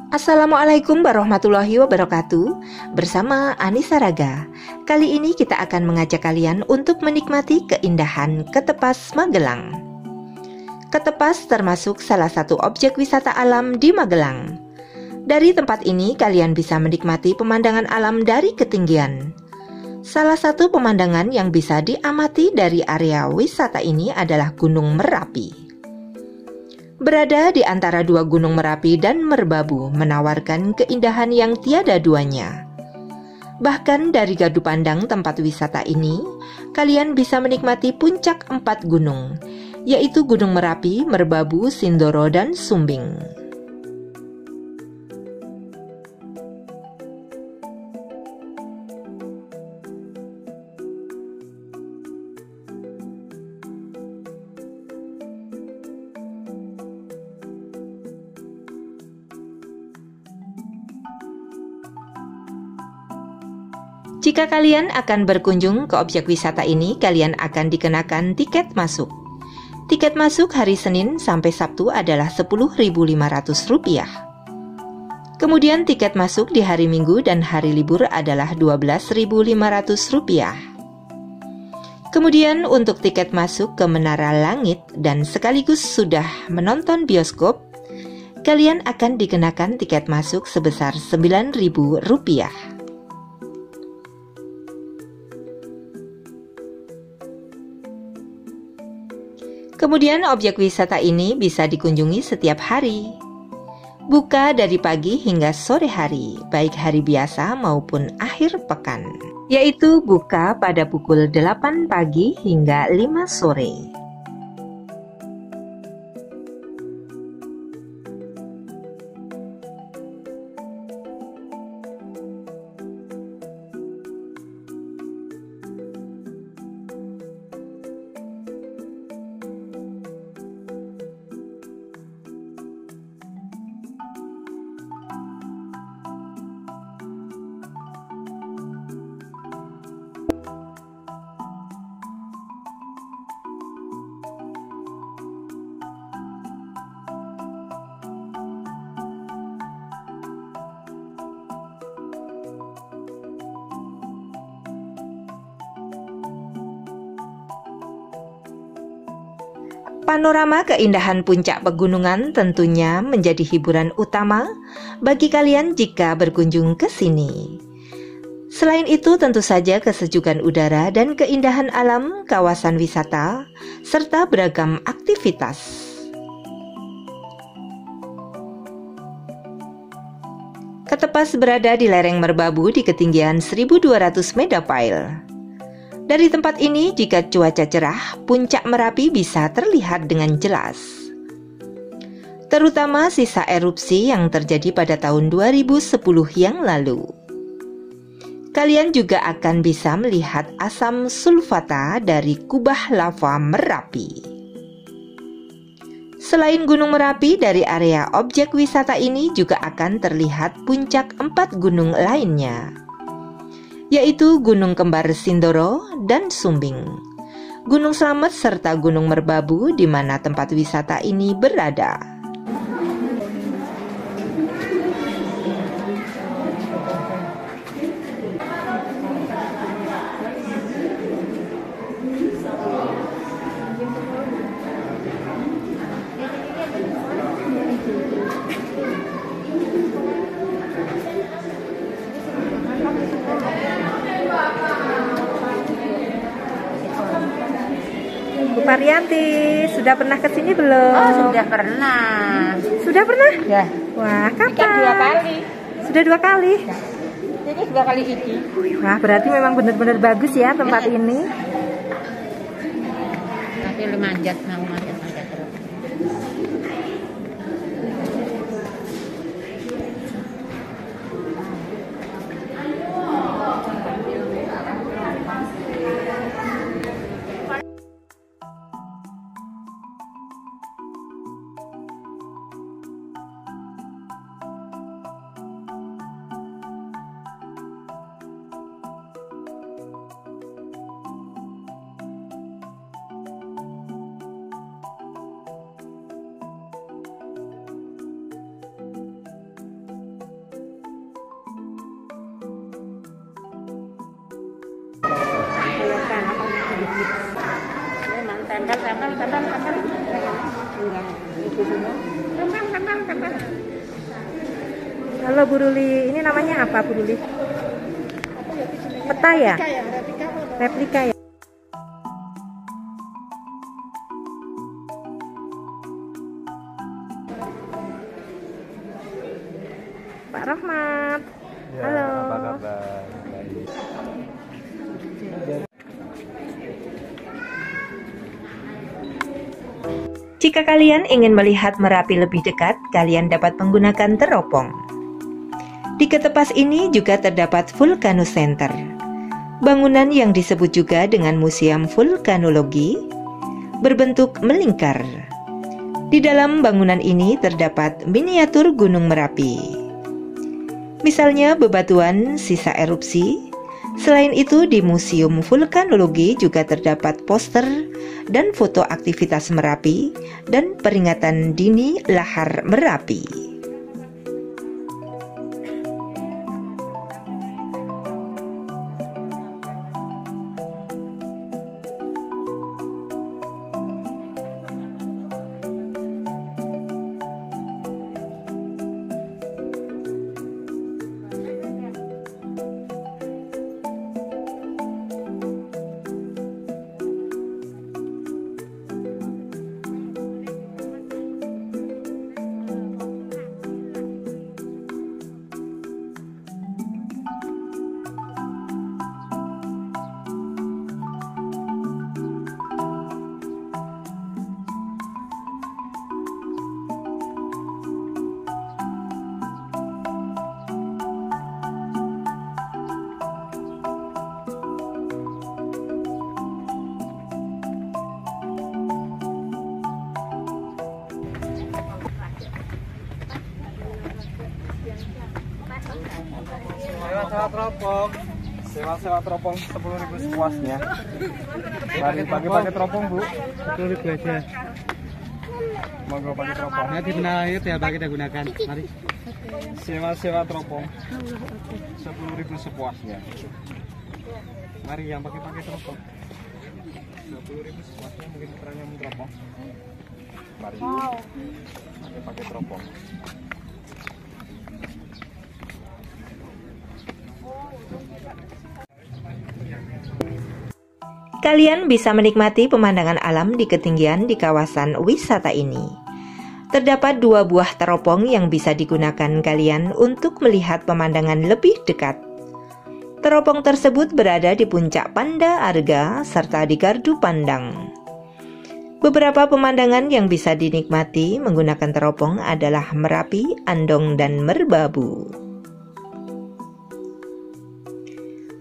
Assalamualaikum warahmatullahi wabarakatuh. Bersama Anissa Raga. Kali ini kita akan mengajak kalian untuk menikmati keindahan Ketepas Magelang. Ketepas termasuk salah satu objek wisata alam di Magelang. Dari tempat ini kalian bisa menikmati pemandangan alam dari ketinggian. Salah satu pemandangan yang bisa diamati dari area wisata ini adalah Gunung Merapi. Berada di antara dua Gunung Merapi dan Merbabu menawarkan keindahan yang tiada duanya. Bahkan dari gardu pandang tempat wisata ini, kalian bisa menikmati puncak 4 gunung, yaitu Gunung Merapi, Merbabu, Sindoro, dan Sumbing. Jika kalian akan berkunjung ke objek wisata ini, kalian akan dikenakan tiket masuk. Tiket masuk hari Senin sampai Sabtu adalah Rp10.500. Kemudian tiket masuk di hari Minggu dan hari libur adalah Rp12.500. Kemudian untuk tiket masuk ke Menara Langit dan sekaligus sudah menonton bioskop, kalian akan dikenakan tiket masuk sebesar Rp9.000. Kemudian objek wisata ini bisa dikunjungi setiap hari. Buka dari pagi hingga sore hari, baik hari biasa maupun akhir pekan. Yaitu buka pada pukul 8 pagi hingga 5 sore. Panorama keindahan puncak pegunungan tentunya menjadi hiburan utama bagi kalian jika berkunjung ke sini. Selain itu tentu saja kesejukan udara dan keindahan alam kawasan wisata serta beragam aktivitas. Ketepas berada di lereng Merbabu di ketinggian 1.200 medapail. Dari tempat ini, jika cuaca cerah, puncak Merapi bisa terlihat dengan jelas. Terutama sisa erupsi yang terjadi pada tahun 2010 yang lalu. Kalian juga akan bisa melihat asam sulfata dari kubah lava Merapi. Selain Gunung Merapi, dari area objek wisata ini juga akan terlihat puncak 4 gunung lainnya, yaitu Gunung Kembar Sindoro dan Sumbing, Gunung Slamet serta Gunung Merbabu di mana tempat wisata ini berada. Bu Parianti, sudah pernah ke sini belum? Oh, sudah pernah. Sudah pernah? Ya. Wah, Kan kapan? 2 kali. Sudah 2 kali? Ya. Ini 2 kali ini. Wah, berarti memang benar-benar bagus ya tempat ini. Tapi lu manjat, mau manjat terus. Halo Bu Ruli, ini namanya apa Bu Ruli? Peta ya? Replika ya? Pak Rahmat. Ya, halo. apa kabar? Baik. Jika kalian ingin melihat Merapi lebih dekat, kalian dapat menggunakan teropong. Di Ketepas ini juga terdapat Vulcano Center, bangunan yang disebut juga dengan Museum Vulkanologi, berbentuk melingkar. Di dalam bangunan ini terdapat miniatur Gunung Merapi. Misalnya bebatuan sisa erupsi. Selain itu di Museum Vulkanologi juga terdapat poster dan foto aktivitas Merapi dan peringatan dini lahar Merapi. Sewa teropong. Sewa teropong 10.000 sepuasnya. Mari pakai teropong, Bu. 10.000 aja. Monggo pakai teropong. Nanti benar itu ya kita gunakan. Mari. Sewa teropong 10.000 sepuasnya. Mari yang pakai teropong. 10.000 sepuasnya mungkin perannya teropong. Mari. Pakai teropong. Kalian bisa menikmati pemandangan alam di ketinggian di kawasan wisata ini. Terdapat 2 buah teropong yang bisa digunakan kalian untuk melihat pemandangan lebih dekat. Teropong tersebut berada di puncak Panda Arga serta di Gardu Pandang. Beberapa pemandangan yang bisa dinikmati menggunakan teropong adalah Merapi, Andong, dan Merbabu.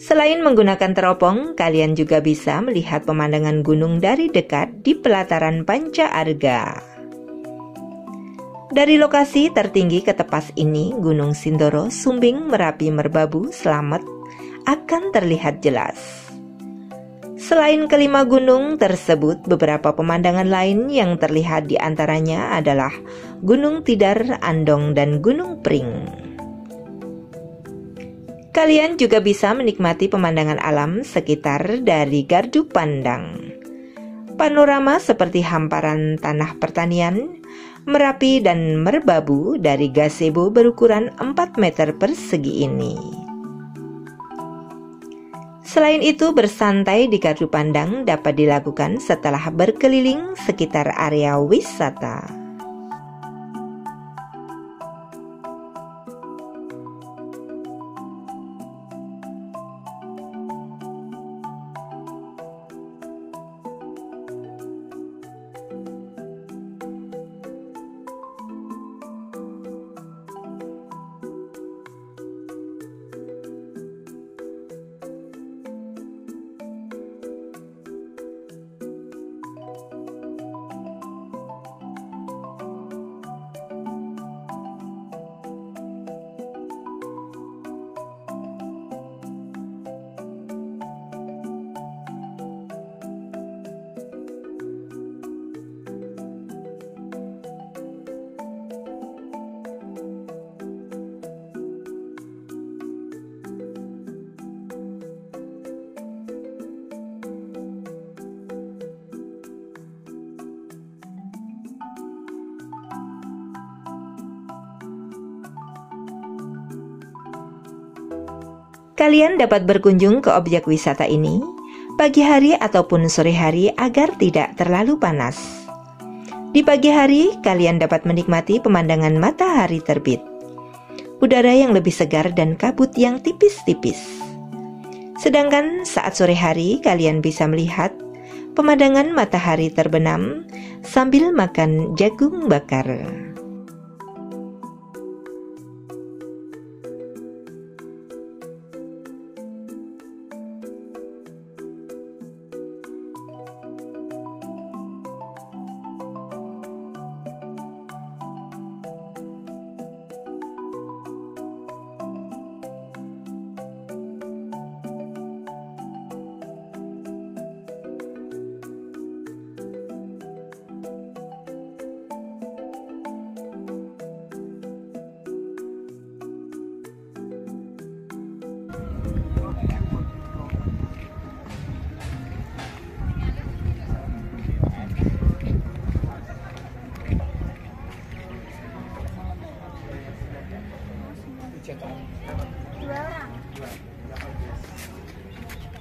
Selain menggunakan teropong, kalian juga bisa melihat pemandangan gunung dari dekat di pelataran Panca Arga. Dari lokasi tertinggi Ketepas ini, Gunung Sindoro, Sumbing, Merapi, Merbabu, Slamet akan terlihat jelas. Selain kelima gunung tersebut, beberapa pemandangan lain yang terlihat di antaranya adalah Gunung Tidar, Andong, dan Gunung Pring. Kalian juga bisa menikmati pemandangan alam sekitar dari Gardu Pandang. Panorama seperti hamparan tanah pertanian, Merapi dan Merbabu dari gazebo berukuran 4 meter persegi ini. Selain itu, bersantai di Gardu Pandang dapat dilakukan setelah berkeliling sekitar area wisata. Kalian dapat berkunjung ke objek wisata ini pagi hari ataupun sore hari agar tidak terlalu panas. Di pagi hari, kalian dapat menikmati pemandangan matahari terbit, udara yang lebih segar dan kabut yang tipis-tipis. Sedangkan saat sore hari, kalian bisa melihat pemandangan matahari terbenam sambil makan jagung bakar.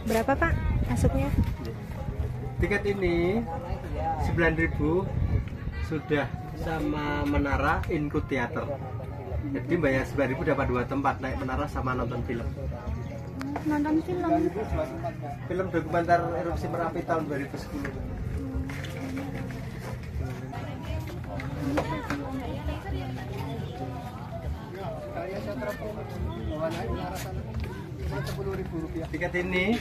Berapa Pak masuknya? Tiket ini 9.000 sudah sama menara include teater. Jadi bayar 9.000 dapat 2 tempat, naik menara sama nonton film. Nonton film. Film dokumenter erupsi Merapi tahun 2010. Tiket ini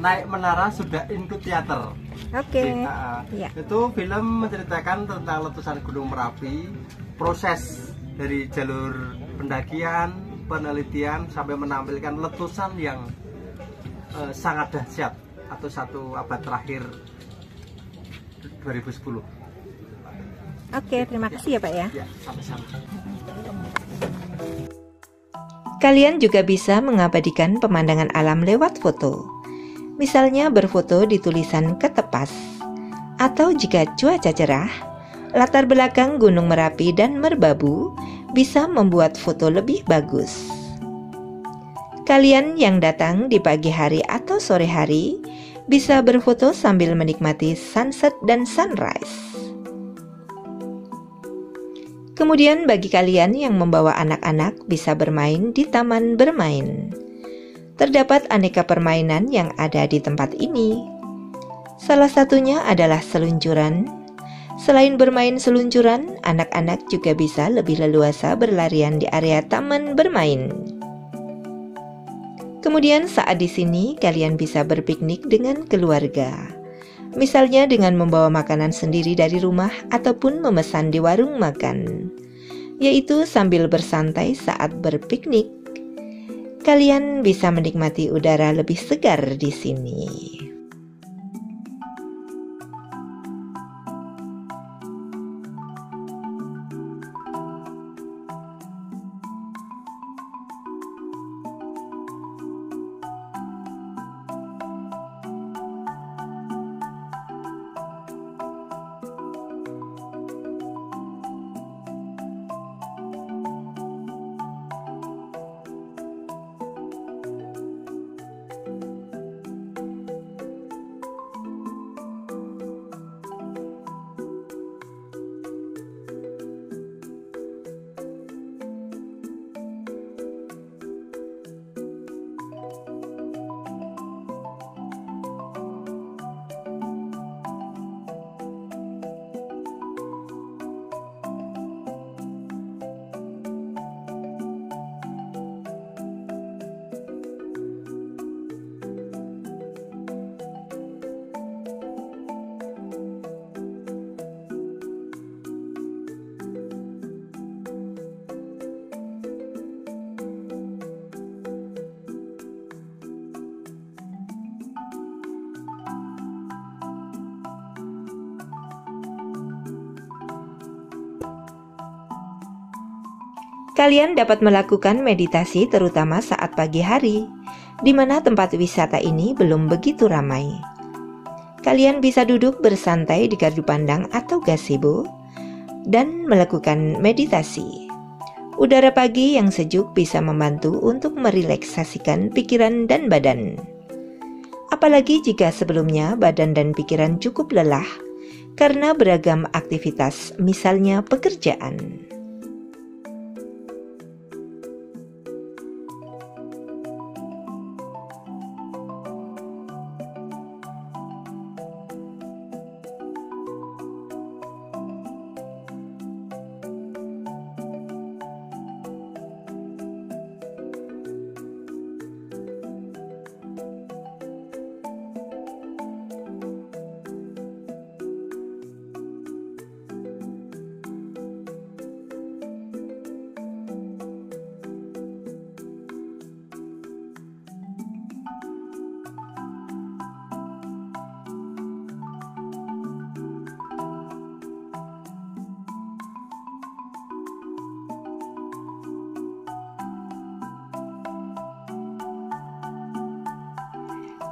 naik menara sudah include teater. Oke. Ya. Itu film menceritakan tentang letusan Gunung Merapi, proses dari jalur pendakian, penelitian sampai menampilkan letusan yang sangat dahsyat atau satu abad terakhir 2010. Oke, terima kasih ya Pak ya. Ya, sama-sama. Kalian juga bisa mengabadikan pemandangan alam lewat foto. Misalnya berfoto di tulisan Ketepas. Atau jika cuaca cerah, latar belakang Gunung Merapi dan Merbabu bisa membuat foto lebih bagus. Kalian yang datang di pagi hari atau sore hari bisa berfoto sambil menikmati sunset dan sunrise. Kemudian bagi kalian yang membawa anak-anak bisa bermain di taman bermain. Terdapat aneka permainan yang ada di tempat ini. Salah satunya adalah seluncuran. Selain bermain seluncuran, anak-anak juga bisa lebih leluasa berlarian di area taman bermain. Kemudian saat di sini kalian bisa berpiknik dengan keluarga. Misalnya dengan membawa makanan sendiri dari rumah ataupun memesan di warung makan, yaitu sambil bersantai saat berpiknik. Kalian bisa menikmati udara lebih segar di sini. Kalian dapat melakukan meditasi terutama saat pagi hari, di mana tempat wisata ini belum begitu ramai. Kalian bisa duduk bersantai di gardu pandang atau gazebo dan melakukan meditasi. Udara pagi yang sejuk bisa membantu untuk merelaksasikan pikiran dan badan. Apalagi jika sebelumnya badan dan pikiran cukup lelah karena beragam aktivitas, misalnya pekerjaan.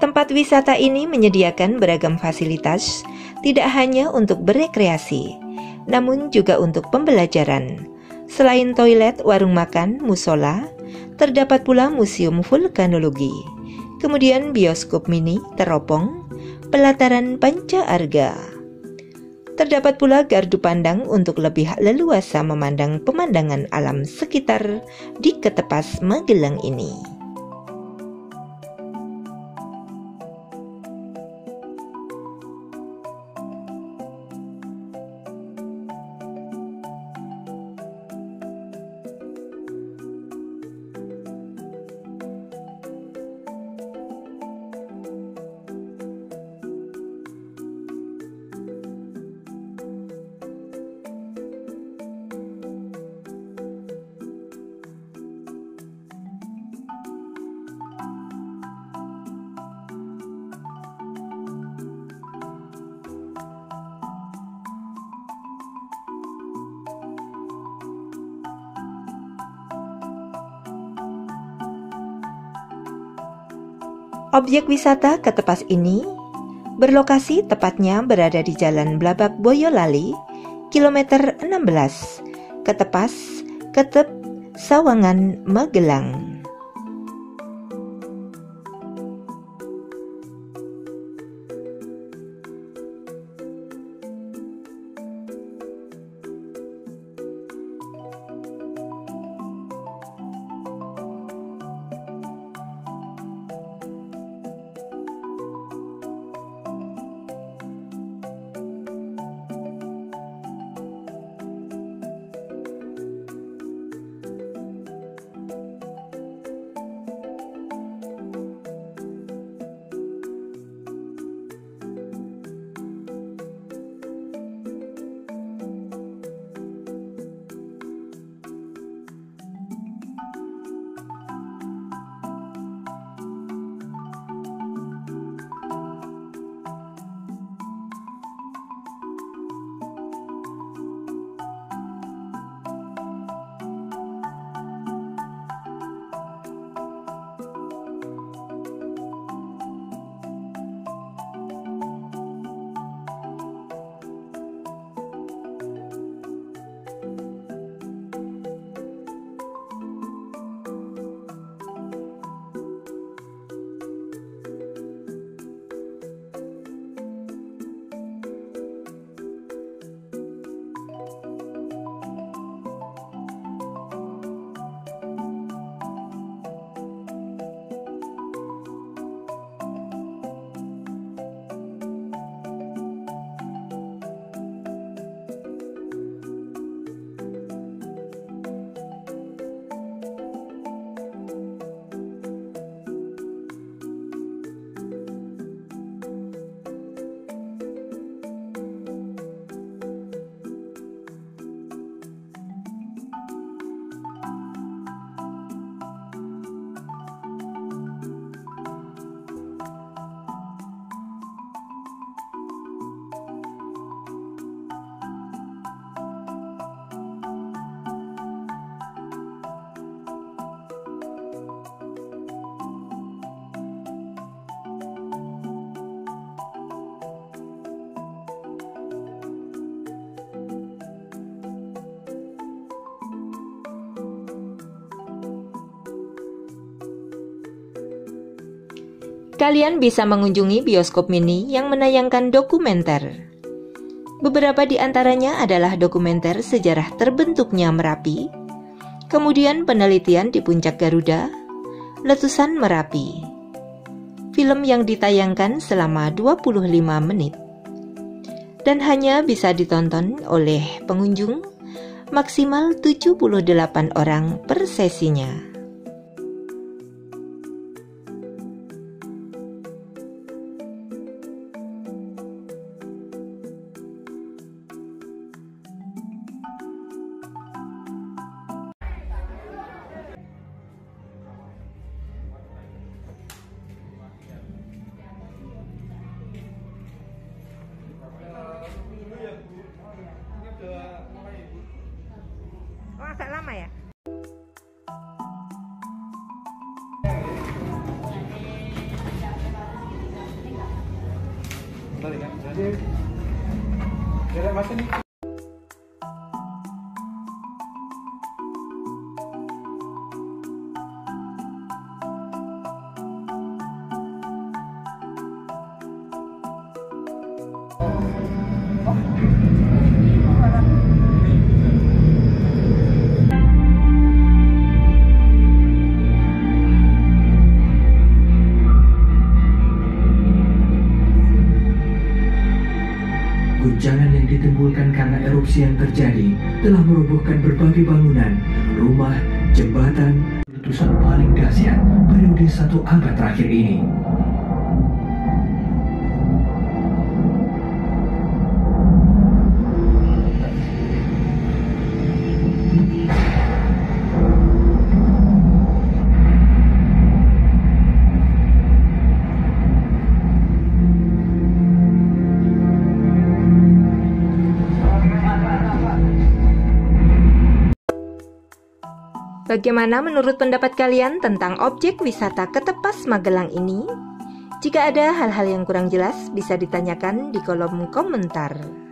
Tempat wisata ini menyediakan beragam fasilitas, tidak hanya untuk berekreasi, namun juga untuk pembelajaran. Selain toilet, warung makan, musola, terdapat pula museum vulkanologi, kemudian bioskop mini, teropong, pelataran Panca Arga. Terdapat pula gardu pandang untuk lebih leluasa memandang pemandangan alam sekitar di Ketepas Magelang ini. Objek wisata Ketepas ini berlokasi tepatnya berada di Jalan Blabak Boyolali, kilometer 16, Ketepas, Ketep, Sawangan, Magelang. Kalian bisa mengunjungi bioskop mini yang menayangkan dokumenter. Beberapa di antaranya adalah dokumenter sejarah terbentuknya Merapi, kemudian penelitian di Puncak Garuda, letusan Merapi. Film yang ditayangkan selama 25 menit dan hanya bisa ditonton oleh pengunjung maksimal 78 orang per sesinya. Oh, agak lama ya? Guncangan yang ditimbulkan karena erupsi yang terjadi telah merobohkan berbagai bangunan, rumah, jembatan, letusan paling dahsyat periode 1 abad terakhir ini. Bagaimana menurut pendapat kalian tentang objek wisata Ketepas Magelang ini? Jika ada hal-hal yang kurang jelas, bisa ditanyakan di kolom komentar.